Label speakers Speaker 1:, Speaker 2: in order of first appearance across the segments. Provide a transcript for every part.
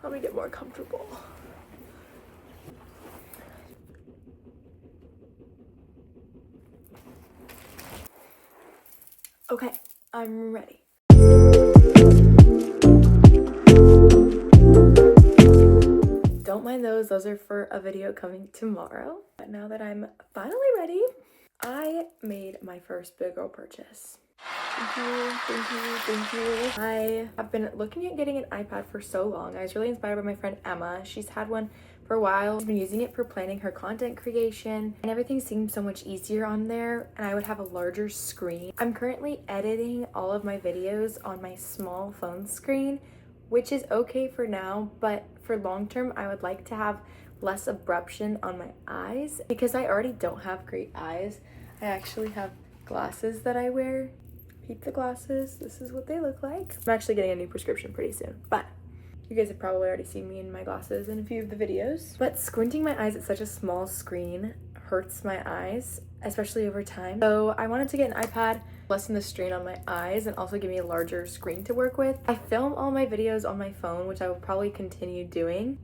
Speaker 1: Let me get more comfortable. Okay, I'm ready. Don't mind those are for a video coming tomorrow. But now that I'm finally ready, I made my first big girl purchase. Thank you, thank you, thank you. I have been looking at getting an iPad for so long. I was really inspired by my friend Emma. She's had one for a while. She's been using it for planning her content creation, and everything seemed so much easier on there, and I would have a larger screen. I'm currently editing all of my videos on my small phone screen, which is okay for now, but for long term, I would like to have less abruption on my eyes because I already don't have great eyes. I actually have glasses that I wear. Pizza glasses. This is what they look like. I'm actually getting a new prescription pretty soon, but you guys have probably already seen me in my glasses in a few of the videos. But squinting my eyes at such a small screen hurts my eyes, especially over time. So I wanted to get an iPad, lessen the strain on my eyes, and also give me a larger screen to work with. I film all my videos on my phone, which I will probably continue doing.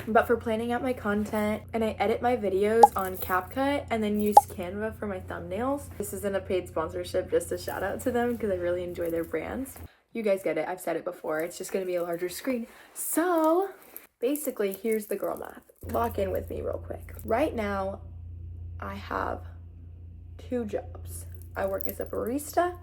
Speaker 1: But for planning out my content, and I edit my videos on CapCut and then use Canva for my thumbnails. This isn't a paid sponsorship, just a shout out to them because I really enjoy their brands. You guys get it, I've said it before, it's just gonna be a larger screen. So basically, here's the girl math. Lock in with me real quick. Right now, I have 2 jobs. I work as a barista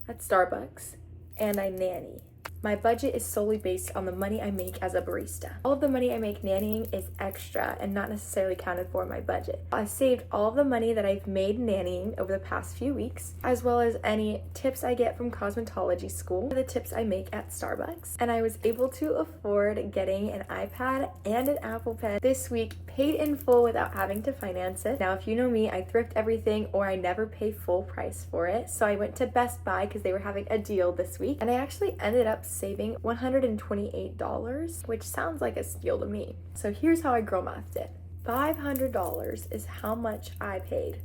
Speaker 1: at Starbucks and I nanny. My budget is solely based on the money I make as a barista. All of the money I make nannying is extra and not necessarily counted for in my budget. I saved all of the money that I've made nannying over the past few weeks, as well as any tips I get from cosmetology school, the tips I make at Starbucks. And I was able to afford getting an iPad and an Apple Pen this week, paid in full without having to finance it. Now, if you know me, I thrift everything or I never pay full price for it. So I went to Best Buy because they were having a deal this week, and I actually ended up saving $128, which sounds like a steal to me. So here's how I girl mathed it. $500 is how much I paid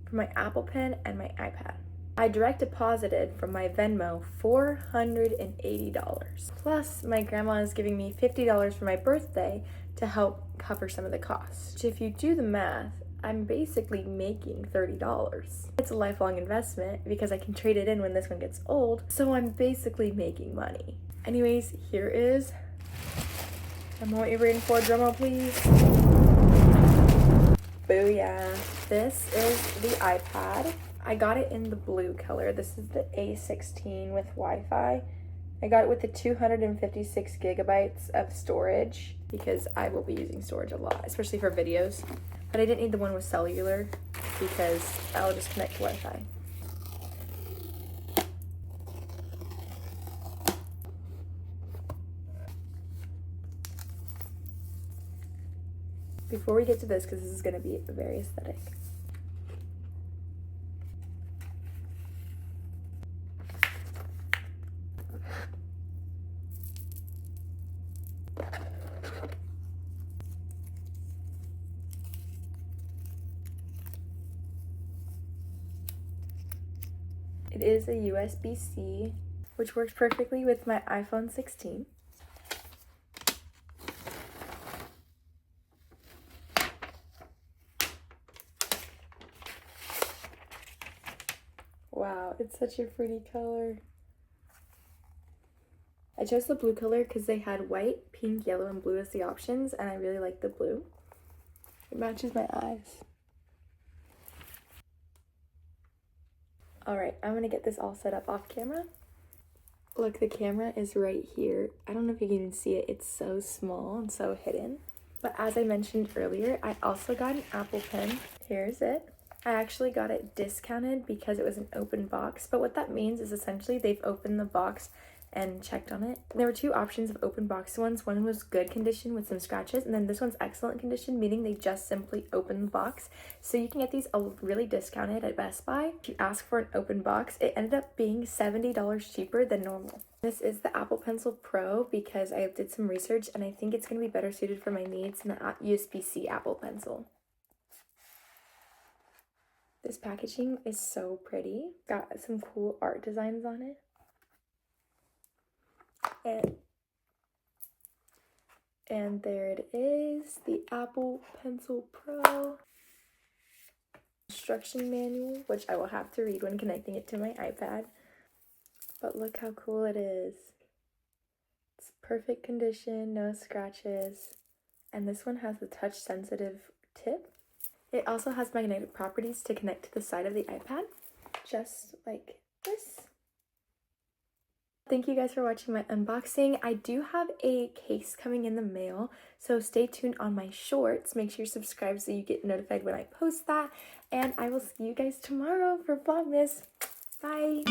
Speaker 1: for my Apple Pen and my iPad. I direct deposited from my Venmo $480. Plus, my grandma is giving me $50 for my birthday to help cover some of the costs. If you do the math, I'm basically making $30. It's a lifelong investment because I can trade it in when this one gets old, so I'm basically making money. Anyways, here is, I'm what you're waiting for, drumroll please. Booyah. This is the iPad. I got it in the blue color. This is the A16 with Wi-Fi. I got it with the 256 gigabytes of storage because I will be using storage a lot, especially for videos. But I didn't need the one with cellular because I'll just connect to Wi-Fi. Before we get to this, because this is going to be very aesthetic. It is a USB-C, which works perfectly with my iPhone 16. Wow, it's such a pretty color. I chose the blue color because they had white, pink, yellow, and blue as the options, and I really like the blue. It matches my eyes. Alright, I'm gonna get this all set up off camera. Look, the camera is right here. I don't know if you can even see it. It's so small and so hidden. But as I mentioned earlier, I also got an Apple Pen. Here's it. I actually got it discounted because it was an open box. But what that means is essentially they've opened the box and checked on it. There were 2 options of open box ones. One was good condition with some scratches, and then this one's excellent condition, meaning they just simply opened the box. So you can get these really discounted at Best Buy. If you ask for an open box, it ended up being $70 cheaper than normal. This is the Apple Pencil Pro because I did some research and I think it's going to be better suited for my needs than the USB-C Apple Pencil. This packaging is so pretty. Got some cool art designs on it. And there it is, the Apple Pencil Pro. Instruction manual, which I will have to read when connecting it to my iPad. But look how cool it is. It's perfect condition, no scratches. And this one has the touch sensitive tip. It also has magnetic properties to connect to the side of the iPad, just like this. Thank you guys for watching my unboxing. I do have a case coming in the mail, so stay tuned on my shorts. Make sure you subscribe so you get notified when I post that. And I will see you guys tomorrow for VLOGMAS. Bye!